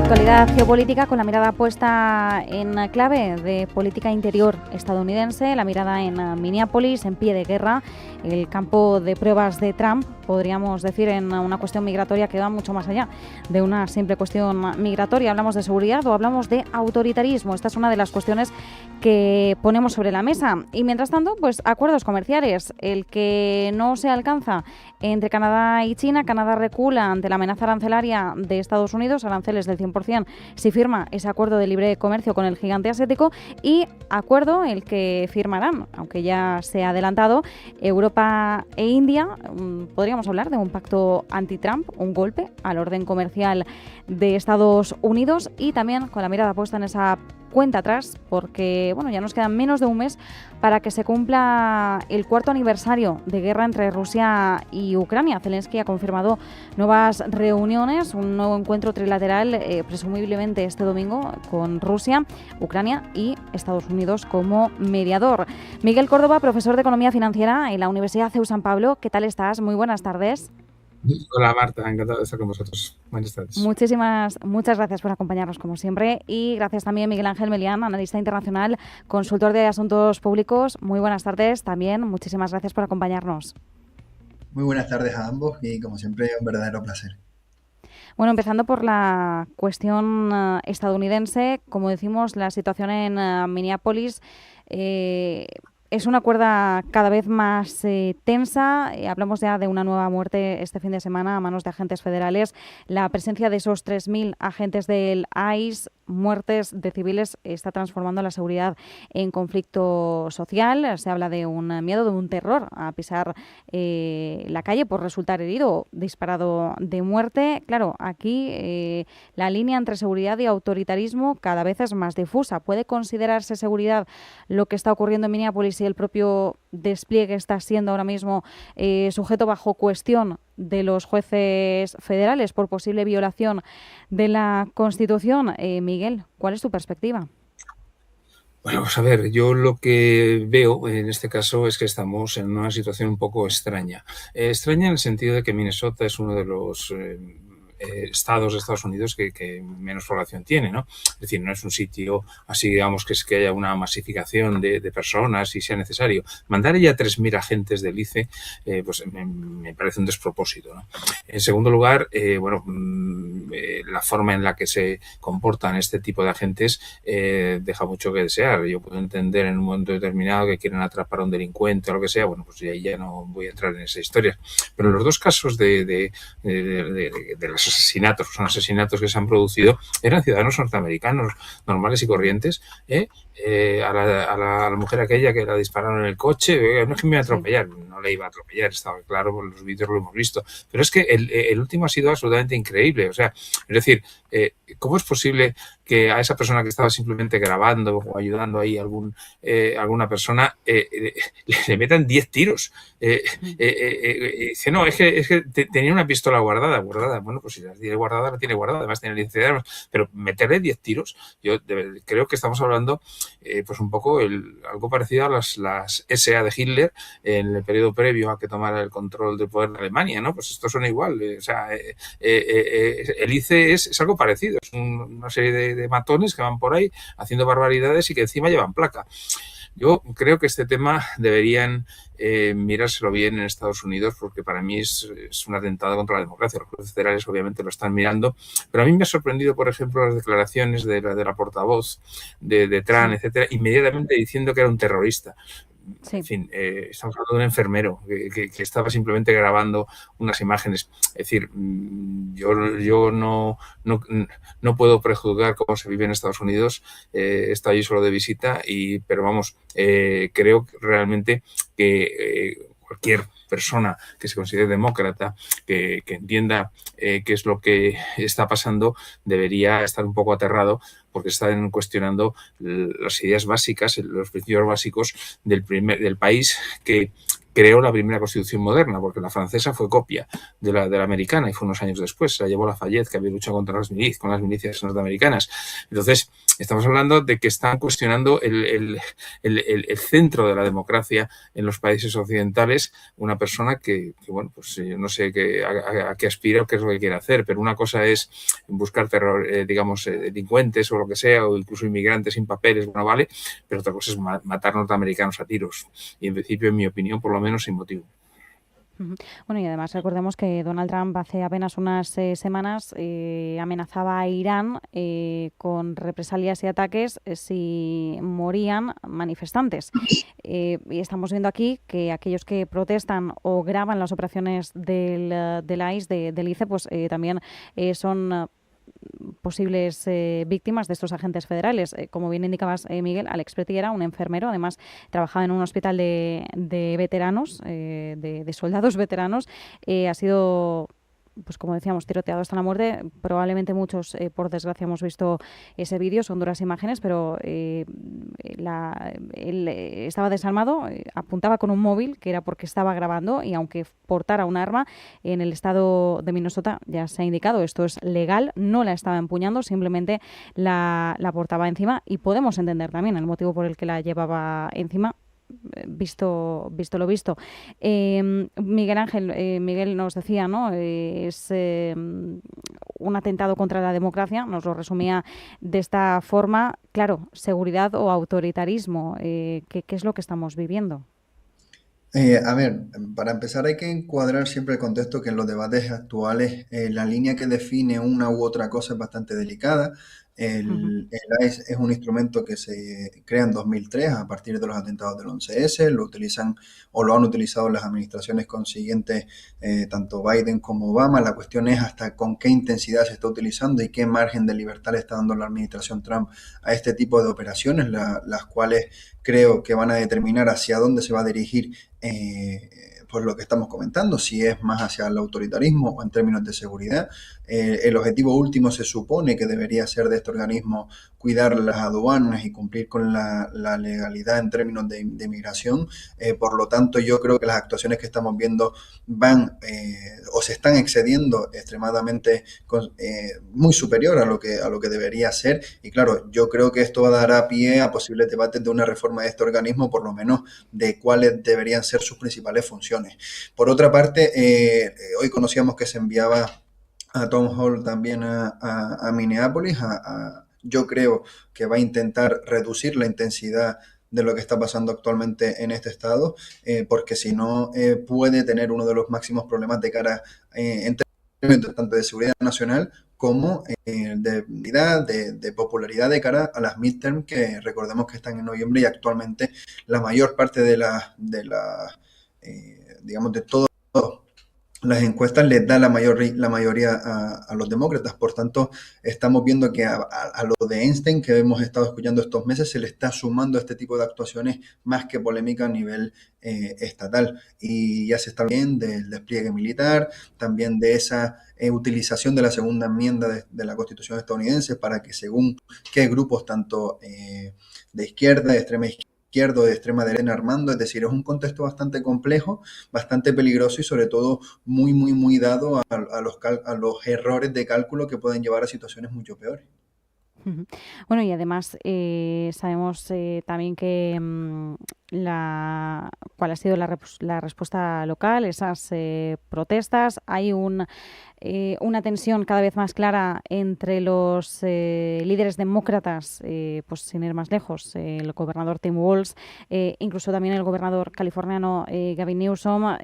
Actualidad geopolítica con la mirada puesta en clave de política interior estadounidense, la mirada en Minneapolis, en pie de guerra, el campo de pruebas de Trump, podríamos decir, en una cuestión migratoria que va mucho más allá de una simple cuestión migratoria. ¿Hablamos de seguridad o hablamos de autoritarismo? Esta es una de las cuestiones que ponemos sobre la mesa. Y mientras tanto, pues acuerdos comerciales. El que no se alcanza entre Canadá y China. Canadá recula ante la amenaza arancelaria de Estados Unidos, aranceles del 100% si firma ese acuerdo de libre comercio con el gigante asiático, y acuerdo el que firmarán, aunque ya se ha adelantado, Europa e India. Podríamos hablar de un pacto anti-Trump, un golpe al orden comercial de Estados Unidos, y también con la mirada puesta en esa cuenta atrás, porque bueno, ya nos queda menos de un mes para que se cumpla el 4º aniversario de guerra entre Rusia y Ucrania. Zelensky ha confirmado nuevas reuniones, un nuevo encuentro trilateral, presumiblemente este domingo, con Rusia, Ucrania y Estados Unidos como mediador. Miguel Córdoba, profesor de Economía Financiera en la Universidad CEU San Pablo. ¿Qué tal estás? Muy buenas tardes. Hola Marta, encantado de estar con vosotros. Buenas tardes. Muchas gracias por acompañarnos como siempre, y gracias también Miguel Ángel Melián, analista internacional, consultor de asuntos públicos. Muy buenas tardes también, muchísimas gracias por acompañarnos. Muy buenas tardes a ambos y como siempre un verdadero placer. Bueno, empezando por la cuestión estadounidense, como decimos, la situación en Minneapolis es una cuerda cada vez más tensa. Hablamos ya de una nueva muerte este fin de semana a manos de agentes federales. La presencia de esos 3.000 agentes del ICE, muertes de civiles, está transformando la seguridad en conflicto social. Se habla de un miedo, de un terror a pisar la calle por resultar herido o disparado de muerte. Claro, aquí la línea entre seguridad y autoritarismo cada vez es más difusa. ¿Puede considerarse seguridad lo que está ocurriendo en Minneapolis y el propio despliegue está siendo ahora mismo sujeto bajo cuestión de los jueces federales por posible violación de la Constitución? Miguel, ¿cuál es tu perspectiva? Bueno, pues a ver, yo lo que veo en este caso es que estamos en una situación un poco extraña. Extraña en el sentido de que Minnesota es uno de los estados de Estados Unidos que menos población tiene, ¿no? Es decir, no es un sitio así, digamos, que es que haya una masificación de personas y sea necesario. Mandar ya 3.000 agentes del ICE, pues me parece un despropósito, ¿no? En segundo lugar, la forma en la que se comportan este tipo de agentes deja mucho que desear. Yo puedo entender en un momento determinado que quieren atrapar a un delincuente o lo que sea, bueno, pues ahí ya no voy a entrar en esa historia. Pero en los dos casos de los asesinatos, son asesinatos que se han producido, eran ciudadanos norteamericanos normales y corrientes, a la mujer aquella que la dispararon en el coche, no es que me iba a atropellar, no le iba a atropellar, estaba claro, por los vídeos lo hemos visto, pero es que el último ha sido absolutamente increíble. O sea, es decir, ¿cómo es posible que a esa persona que estaba simplemente grabando o ayudando ahí alguna persona le metan 10 tiros? Dice, no, es que tenía una pistola guardada. Bueno, pues si la tiene guardada, la tiene guardada, además tiene licencia de armas, pero meterle 10 tiros, yo creo que estamos hablando pues un poco algo parecido a las SA de Hitler en el periodo previo a que tomara el control del poder de Alemania, ¿no? Pues esto suena igual. El ICE es algo parecido, es una serie de matones que van por ahí haciendo barbaridades y que encima llevan placa. Yo creo que este tema deberían mirárselo bien en Estados Unidos, porque para mí es un atentado contra la democracia. Los jueces federales obviamente lo están mirando, pero a mí me ha sorprendido, por ejemplo, las declaraciones de la portavoz de Trump, etcétera, inmediatamente diciendo que era un terrorista. Sí. En fin, estamos hablando de un enfermero que estaba simplemente grabando unas imágenes. Es decir, yo no puedo prejuzgar cómo se vive en Estados Unidos. He estado allí solo de visita, pero vamos, creo realmente que cualquier persona que se considere demócrata, que entienda qué es lo que está pasando, debería estar un poco aterrado, porque están cuestionando las ideas básicas, los principios básicos del país que creó la primera constitución moderna, porque la francesa fue copia de la americana y fue unos años después. Se la llevó Lafayette, que había luchado contra con las milicias norteamericanas. Entonces, estamos hablando de que están cuestionando el centro de la democracia en los países occidentales, una persona que bueno, pues yo no sé a qué aspira o qué es lo que quiere hacer, pero una cosa es buscar delincuentes o lo que sea, o incluso inmigrantes sin papeles, bueno, vale, pero otra cosa es matar norteamericanos a tiros. Y en principio, en mi opinión, por lo menos sin motivo. Bueno, y además recordemos que Donald Trump hace apenas unas semanas amenazaba a Irán con represalias y ataques si morían manifestantes. Y estamos viendo aquí que aquellos que protestan o graban las operaciones del ICE, del ICE, pues también son posibles víctimas de estos agentes federales. Como bien indicabas, Miguel, Alex Pretty era un enfermero, además trabajaba en un hospital de veteranos, de soldados veteranos. Ha sido, pues como decíamos, tiroteado hasta la muerte. Probablemente muchos, por desgracia, hemos visto ese vídeo, son duras imágenes, pero él estaba desarmado, apuntaba con un móvil, que era porque estaba grabando, y aunque portara un arma, en el estado de Minnesota ya se ha indicado, esto es legal, no la estaba empuñando, simplemente la portaba encima, y podemos entender también el motivo por el que la llevaba encima, visto lo visto. Miguel Ángel, Miguel nos decía, ¿no? Es un atentado contra la democracia, nos lo resumía de esta forma. Claro, seguridad o autoritarismo, ¿qué es lo que estamos viviendo? A ver, para empezar hay que encuadrar siempre el contexto que en los debates actuales la línea que define una u otra cosa es bastante delicada. El ICE es un instrumento que se crea en 2003 a partir de los atentados del 11S. Lo utilizan o lo han utilizado las administraciones consiguientes, tanto Biden como Obama. La cuestión es hasta con qué intensidad se está utilizando y qué margen de libertad le está dando la administración Trump a este tipo de operaciones, las cuales creo que van a determinar hacia dónde se va a dirigir por lo que estamos comentando, si es más hacia el autoritarismo o en términos de seguridad. El objetivo último se supone que debería ser de este organismo cuidar las aduanas y cumplir con la legalidad en términos de migración. Por lo tanto, yo creo que las actuaciones que estamos viendo van o se están excediendo extremadamente, muy superior a lo que debería ser. Y claro, yo creo que esto dará pie a posibles debates de una reforma de este organismo, por lo menos de cuáles deberían ser sus principales funciones. Por otra parte, hoy conocíamos que se enviaba a Tom Hall también a Minneapolis. Yo creo que va a intentar reducir la intensidad de lo que está pasando actualmente en este estado, porque si no puede tener uno de los máximos problemas de cara en términos tanto de seguridad nacional como de popularidad de cara a las midterm, que recordemos que están en noviembre, y actualmente la mayor parte digamos, de todo las encuestas les da la mayoría a los demócratas. Por tanto, estamos viendo que a lo de Einstein, que hemos estado escuchando estos meses, se le está sumando este tipo de actuaciones más que polémica a nivel estatal. Y ya se está viendo del despliegue militar, también de esa utilización de la segunda enmienda de la Constitución estadounidense para que según qué grupos, tanto de izquierda, de extrema izquierda, de extrema derecha, armando. Es decir, es un contexto bastante complejo, bastante peligroso y sobre todo muy, muy, muy dado a los errores de cálculo que pueden llevar a situaciones mucho peores. Bueno, y además sabemos también que cuál ha sido la respuesta local, esas protestas. Hay una tensión cada vez más clara entre los líderes demócratas, pues sin ir más lejos, el gobernador Tim Walz, incluso también el gobernador californiano Gavin Newsom,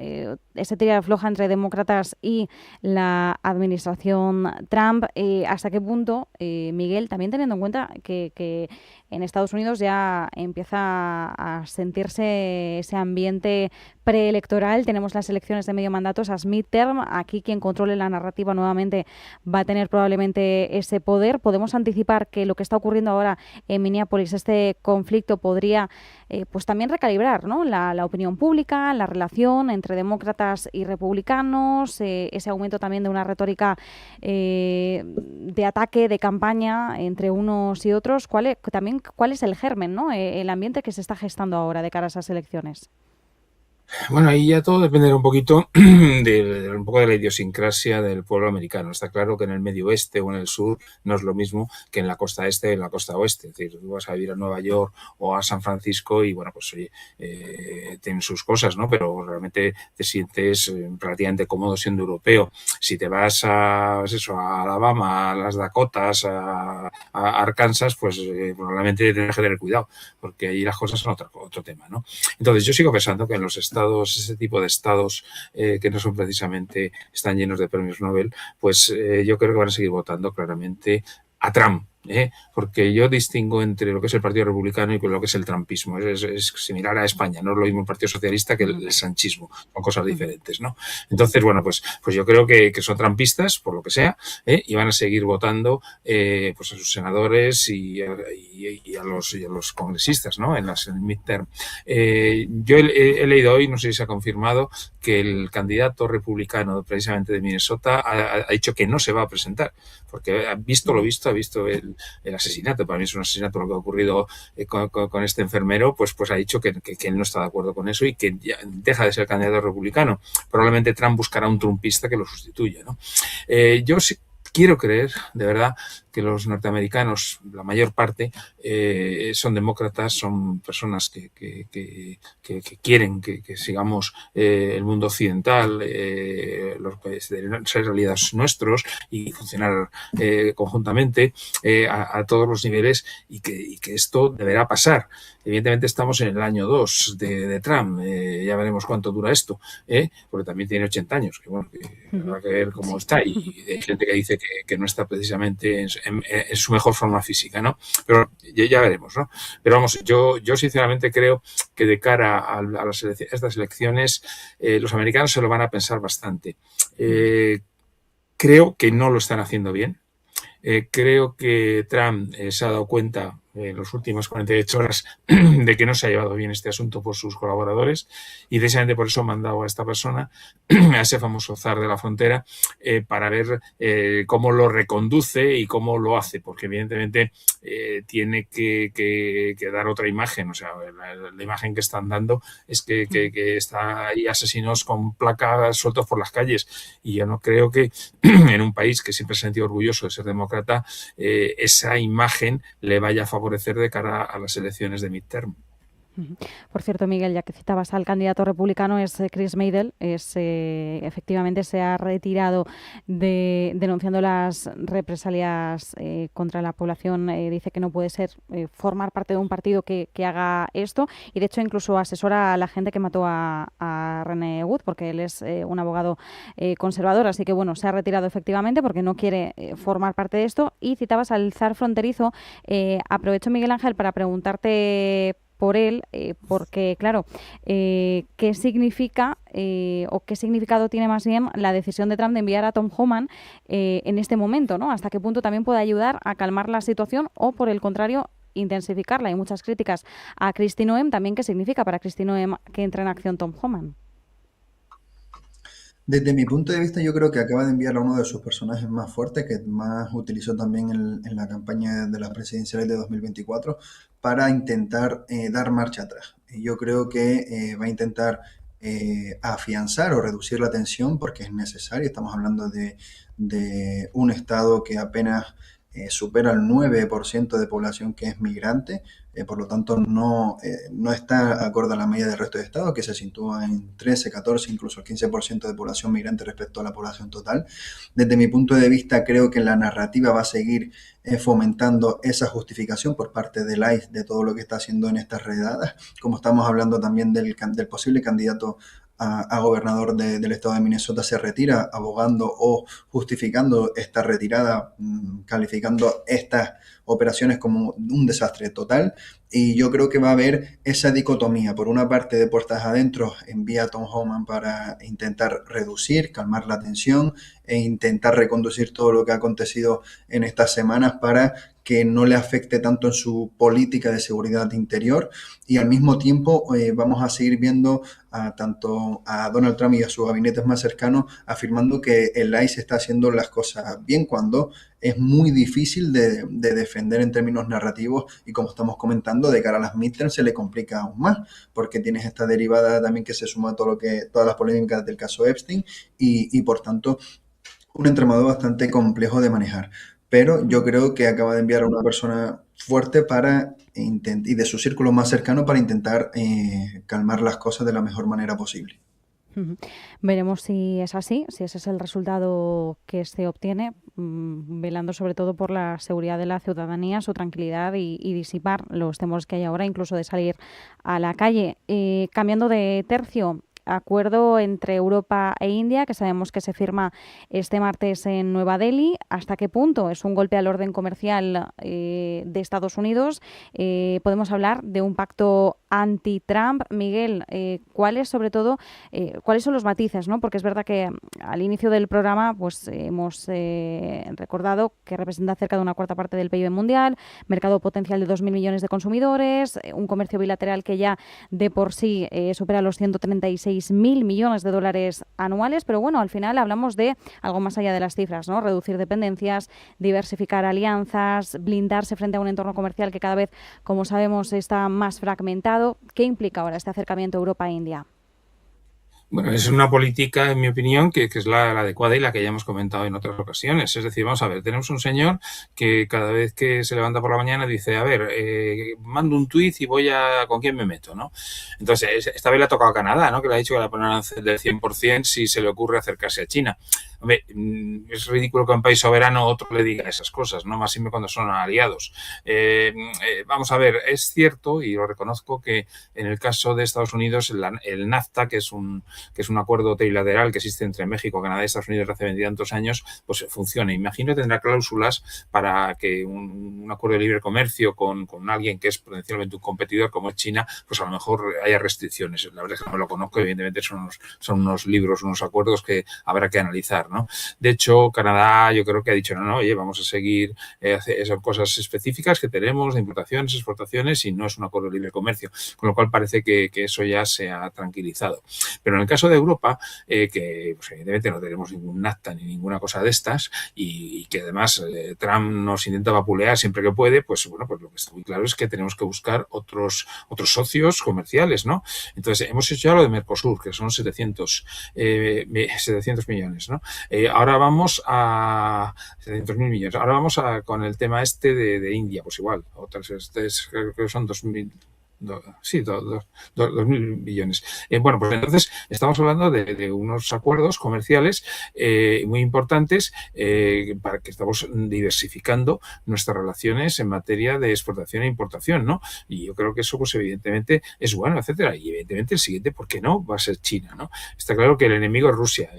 ese tira y floja entre demócratas y la administración Trump. ¿Hasta qué punto, Miguel, también teniendo en cuenta que en Estados Unidos ya empieza a sentirse ese ambiente preelectoral, tenemos las elecciones de medio mandato, esas midterm, aquí quien controle la narrativa nuevamente va a tener probablemente ese poder? ¿Podemos anticipar que lo que está ocurriendo ahora en Minneapolis, este conflicto, podría pues también recalibrar, ¿no?, la opinión pública, la relación entre demócratas y republicanos, ese aumento también de una retórica de ataque, de campaña entre unos y otros? ¿Cuál es el germen, ¿no?, el ambiente que se está gestando ahora de cara a esas elecciones? Bueno, ahí ya todo dependerá un poquito un poco de la idiosincrasia del pueblo americano. Está claro que en el medio oeste o en el sur no es lo mismo que en la costa este o en la costa oeste. Es decir, tú vas a vivir a Nueva York o a San Francisco y, bueno, pues oye, tienen sus cosas, ¿no? Pero realmente te sientes relativamente cómodo siendo europeo. Si te vas a, pues eso, a Alabama, a las Dakotas, a Arkansas, pues probablemente tendrás que tener cuidado, porque ahí las cosas son otro tema, ¿no? Entonces, yo sigo pensando que en los estados, ese tipo de estados que no son precisamente, están llenos de premios Nobel, pues yo creo que van a seguir votando claramente a Trump. Porque yo distingo entre lo que es el Partido Republicano y lo que es el trumpismo. Es similar a España, no es lo mismo el Partido Socialista que el sanchismo, son cosas diferentes, ¿no? Entonces, bueno, pues yo creo que son trumpistas, por lo que sea, y van a seguir votando pues a sus senadores y a los congresistas, ¿no? En el midterm. Yo he leído hoy, no sé si se ha confirmado, que el candidato republicano precisamente de Minnesota ha dicho que no se va a presentar, porque ha visto el asesinato. Para mí es un asesinato lo que ha ocurrido con este enfermero, pues ha dicho que él no está de acuerdo con eso y que ya deja de ser candidato republicano. Probablemente Trump buscará un trumpista que lo sustituya, ¿no? Yo sí quiero creer, de verdad, que los norteamericanos, la mayor parte, son demócratas, son personas que quieren que sigamos el mundo occidental, los países de ser aliados nuestros y funcionar conjuntamente a todos los niveles y que esto deberá pasar. Evidentemente estamos en el año 2 de Trump, ya veremos cuánto dura esto, porque también tiene 80 años, que bueno, que habrá que ver cómo está, y hay gente que dice que no está precisamente en su mejor forma física, ¿no? Pero ya veremos, ¿no? Pero vamos, yo sinceramente creo que de cara a estas elecciones los americanos se lo van a pensar bastante. Creo que no lo están haciendo bien. Creo que Trump se ha dado cuenta en las últimas 48 horas de que no se ha llevado bien este asunto por sus colaboradores y precisamente por eso ha mandado a esta persona, a ese famoso zar de la frontera, para ver cómo lo reconduce y cómo lo hace, porque evidentemente tiene que dar otra imagen. O sea, la imagen que están dando es que está ahí asesinos con placas sueltos por las calles, y yo no creo que en un país que siempre se ha sentido orgulloso de ser demócrata, esa imagen le vaya a favorecer de cara a las elecciones de midterm. Por cierto, Miguel, ya que citabas al candidato republicano, es Chris Madel, efectivamente se ha retirado denunciando las represalias contra la población. Dice que no puede ser formar parte de un partido que haga esto, y de hecho incluso asesora a la gente que mató a René Wood, porque él es un abogado conservador, así que bueno, se ha retirado efectivamente porque no quiere formar parte de esto. Y citabas al zar fronterizo. Aprovecho, Miguel Ángel, para preguntarte por él, porque claro, ¿qué significa o qué significado tiene más bien la decisión de Trump de enviar a Tom Homan en este momento, ¿no? ¿Hasta qué punto también puede ayudar a calmar la situación o, por el contrario, intensificarla? Hay muchas críticas a Kristi Noem. También, ¿qué significa para Kristi Noem que entre en acción Tom Homan? Desde mi punto de vista, yo creo que acaba de enviar a uno de sus personajes más fuertes, que más utilizó también en la campaña de las presidenciales de 2024, para intentar dar marcha atrás. Yo creo que va a intentar afianzar o reducir la tensión porque es necesario. Estamos hablando de un estado que apenas supera el 9% de población que es migrante. Por lo tanto, no está acorde a la media del resto de estados, que se sitúa en 13, 14, incluso el 15% de población migrante respecto a la población total. Desde mi punto de vista, creo que la narrativa va a seguir fomentando esa justificación por parte del ICE de todo lo que está haciendo en estas redadas, como estamos hablando también del posible candidato a gobernador del estado de Minnesota se retira, abogando o justificando esta retirada, calificando estas operaciones como un desastre total. Y yo creo que va a haber esa dicotomía. Por una parte, de puertas adentro, envía a Tom Homan para intentar reducir, calmar la tensión e intentar reconducir todo lo que ha acontecido en estas semanas para que no le afecte tanto en su política de seguridad interior, y al mismo tiempo vamos a seguir viendo tanto a Donald Trump y a sus gabinetes más cercanos afirmando que el ICE está haciendo las cosas bien, cuando es muy difícil de defender en términos narrativos, y como estamos comentando, de cara a las midterms se le complica aún más, porque tienes esta derivada también que se suma a todas las polémicas del caso Epstein, y por tanto un entramado bastante complejo de manejar. Pero yo creo que acaba de enviar a una persona fuerte y de su círculo más cercano para intentar calmar las cosas de la mejor manera posible. Veremos si es así, si ese es el resultado que se obtiene, velando sobre todo por la seguridad de la ciudadanía, su tranquilidad y disipar los temores que hay ahora, incluso de salir a la calle. Cambiando de tercio, acuerdo entre Europa e India, que sabemos que se firma este martes en Nueva Delhi. ¿Hasta qué punto es un golpe al orden comercial de Estados Unidos? Podemos hablar de un pacto anti-Trump. Miguel, ¿cuáles son los matices, ¿no? Porque es verdad que al inicio del programa pues hemos recordado que representa cerca de una cuarta parte del PIB mundial, mercado potencial de 2.000 millones de consumidores, un comercio bilateral que ya de por sí supera los 136.000 millones de dólares anuales, pero bueno, al final hablamos de algo más allá de las cifras, ¿no? Reducir dependencias, diversificar alianzas, blindarse frente a un entorno comercial que cada vez, como sabemos, está más fragmentado. ¿Qué implica ahora este acercamiento Europa-India? Bueno, es una política, en mi opinión, que es la adecuada y la que ya hemos comentado en otras ocasiones. Es decir, vamos a ver, tenemos un señor que cada vez que se levanta por la mañana dice, a ver, mando un tuit y ¿con quién me meto?, ¿no? Entonces, esta vez le ha tocado a Canadá, ¿no? Que le ha dicho que la ponen del 100% si se le ocurre acercarse a China. Hombre, es ridículo que a un país soberano otro le diga esas cosas, ¿no? Más siempre cuando son aliados. Vamos a ver, es cierto, y lo reconozco, que en el caso de Estados Unidos, el NAFTA, que es un acuerdo trilateral que existe entre México, Canadá y Estados Unidos desde hace 20 y tantos años, pues funciona. Imagino que tendrá cláusulas para que un acuerdo de libre comercio con alguien que es potencialmente un competidor como es China, pues a lo mejor haya restricciones. La verdad es que no lo conozco, evidentemente son unos libros, unos acuerdos que habrá que analizar, ¿no? De hecho, Canadá yo creo que ha dicho, no, oye, vamos a seguir esas cosas específicas que tenemos de importaciones, exportaciones, y no es un acuerdo de libre comercio, con lo cual parece que eso ya se ha tranquilizado. Pero en el caso de Europa, que pues, evidentemente no tenemos ningún NAFTA ni ninguna cosa de estas, y que además Trump nos intenta vapulear siempre que puede, pues bueno, pues lo que está muy claro es que tenemos que buscar otros socios comerciales, ¿no? Entonces, hemos hecho ya lo de Mercosur, que son 700 millones, ¿no? Ahora vamos a 700.000 millones. Ahora vamos con el tema de India, pues igual, creo que son 2.000. 2.000 billones. Bueno, pues entonces estamos hablando de unos acuerdos comerciales muy importantes para que estamos diversificando nuestras relaciones en materia de exportación e importación, ¿no? Y yo creo que eso, pues evidentemente es bueno, etcétera. Y evidentemente el siguiente, ¿por qué no?, va a ser China, ¿no? Está claro que el enemigo es Rusia,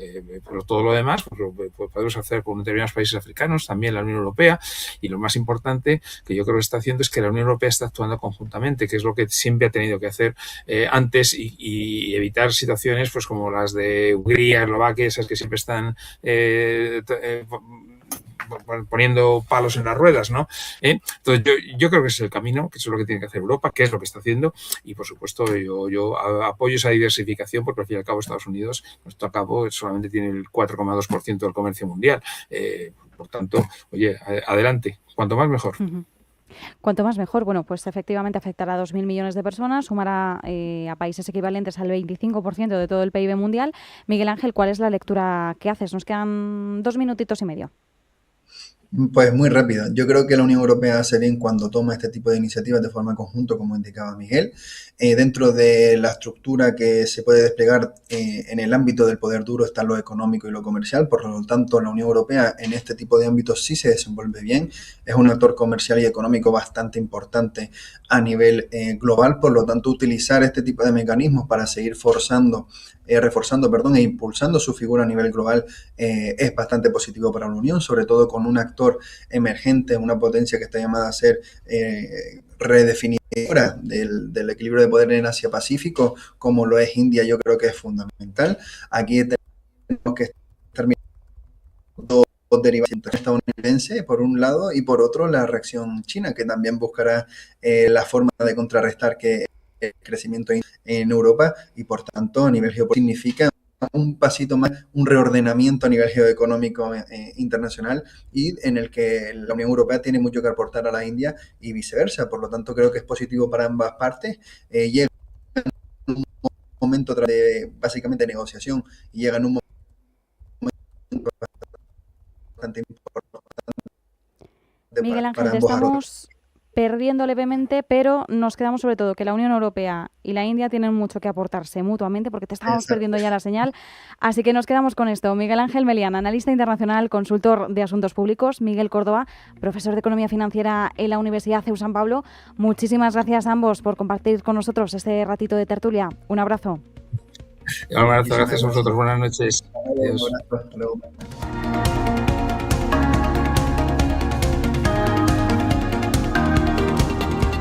pero todo lo demás pues lo podemos hacer con determinados países africanos, también la Unión Europea, y lo más importante que yo creo que está haciendo es que la Unión Europea está actuando conjuntamente, que es lo que siempre ha tenido que hacer antes, y evitar situaciones pues como las de Hungría, Eslovaquia, esas que siempre están poniendo palos en las ruedas, ¿no? Entonces yo creo que ese es el camino, que eso es lo que tiene que hacer Europa, que es lo que está haciendo, y por supuesto yo apoyo esa diversificación, porque al fin y al cabo Estados Unidos, esto a cabo, solamente tiene el 4,2% del comercio mundial. Por tanto, oye, adelante, cuanto más mejor. Uh-huh. Cuanto más mejor. Bueno, pues efectivamente afectará a 2.000 millones de personas, sumará a países equivalentes al 25% de todo el PIB mundial. Miguel Ángel, ¿cuál es la lectura que haces? Nos quedan 2 minutitos y medio. Pues muy rápido. Yo creo que la Unión Europea hace bien cuando toma este tipo de iniciativas de forma conjunta, como indicaba Miguel, dentro de la estructura que se puede desplegar en el ámbito del poder duro está lo económico y lo comercial. Por lo tanto, la Unión Europea en este tipo de ámbitos sí se desenvuelve bien. Es un actor comercial y económico bastante importante a nivel global. Por lo tanto, utilizar este tipo de mecanismos para seguir reforzando e impulsando su figura a nivel global es bastante positivo para la Unión, sobre todo con un actor emergente, una potencia que está llamada a ser redefinidora del equilibrio de poder en Asia-Pacífico, como lo es India. Yo creo que es fundamental. Aquí tenemos que terminar derivados estadounidenses, por un lado, y por otro, la reacción china, que también buscará la forma de contrarrestar que el crecimiento en Europa, y por tanto, a nivel geopolítico, significa un pasito más, un reordenamiento a nivel geoeconómico internacional, y en el que la Unión Europea tiene mucho que aportar a la India y viceversa. Por lo tanto, creo que es positivo para ambas partes. Llega un momento de básicamente negociación, y llega en un momento bastante importante Miguel Ángel, para te ambos estamos perdiendo levemente, pero nos quedamos sobre todo que la Unión Europea y la India tienen mucho que aportarse mutuamente, porque te estábamos perdiendo ya la señal. Así que nos quedamos con esto. Miguel Ángel Melián, analista internacional, consultor de asuntos públicos. Miguel Córdoba, profesor de Economía Financiera en la Universidad CEU San Pablo. Muchísimas gracias a ambos por compartir con nosotros este ratito de tertulia. Un abrazo. Un abrazo, gracias a vosotros. Buenas noches. Adiós. Un abrazo. Hasta luego.